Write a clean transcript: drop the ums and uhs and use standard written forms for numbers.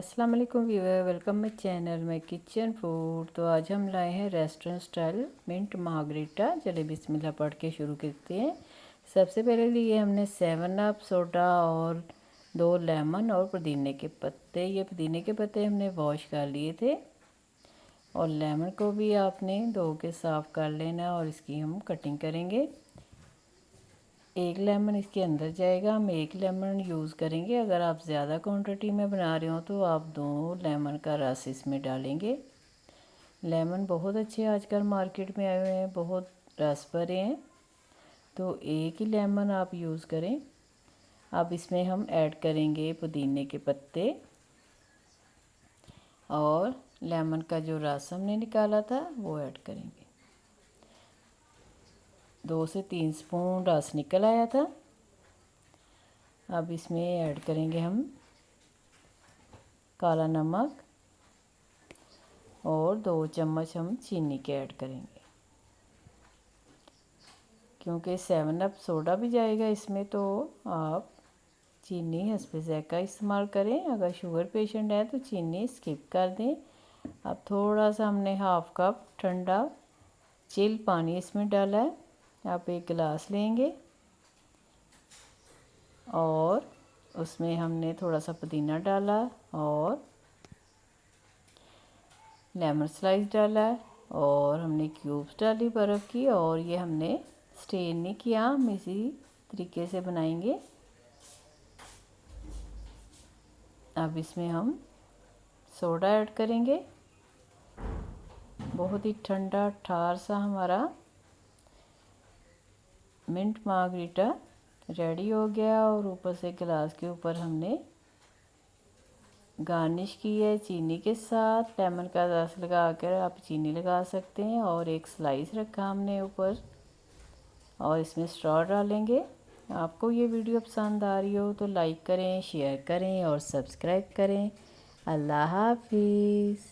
अस्सलाम वालेकुम viewer, welcome my channel my kitchen food. तो आज हम लाए हैं रेस्टोरेंट स्टाइल मिंट मार्गरीटा। चलिए बिस्मिल्लाह पढ़ के शुरू करते हैं। सबसे पहले लिए हमने 7 अप सोडा और 2 लेमन और पुदीने के पत्ते। ये पुदीने के पत्ते हमने वॉश कर लिए थे और लेमन को भी आपने धो के साफ़ कर लेना और इसकी हम कटिंग करेंगे। 1 लेमन इसके अंदर जाएगा। हम 1 लेमन यूज़ करेंगे। अगर आप ज़्यादा क्वांटिटी में बना रहे हो तो आप 2 लेमन का रस इसमें डालेंगे। लेमन बहुत अच्छे आजकल मार्केट में आए हुए हैं, बहुत रस भरे हैं, तो 1 ही लेमन आप यूज़ करें। अब इसमें हम ऐड करेंगे पुदीने के पत्ते और लेमन का जो रस हमने निकाला था वो ऐड करेंगे। 2 से 3 स्पून रस निकल आया था। अब इसमें ऐड करेंगे हम काला नमक और 2 चम्मच हम चीनी के ऐड करेंगे। क्योंकि 7 अप सोडा भी जाएगा इसमें, तो आप चीनी हस्बे ज़ायक़ा इस्तेमाल करें। अगर शुगर पेशेंट है तो चीनी स्किप कर दें। अब थोड़ा सा हमने हाफ़ कप ठंडा चिल पानी इसमें डाला है। आप 1 गिलास लेंगे और उसमें हमने थोड़ा सा पुदीना डाला और लेमन स्लाइस डाला है और हमने क्यूब्स डाली बर्फ़ की, और ये हमने स्टेन नहीं किया, हम इसी तरीके से बनाएंगे। अब इसमें हम सोडा ऐड करेंगे। बहुत ही ठंडा ठार सा हमारा मिंट मार्गरीटा रेडी हो गया, और ऊपर से गिलास के ऊपर हमने गार्निश की है चीनी के साथ। लेमन का रस लगा कर आप चीनी लगा सकते हैं, और 1 स्लाइस रखा हमने ऊपर, और इसमें स्ट्रॉ डालेंगे। आपको ये वीडियो पसंद आ रही हो तो लाइक करें, शेयर करें और सब्सक्राइब करें। अल्लाह हाफिज़।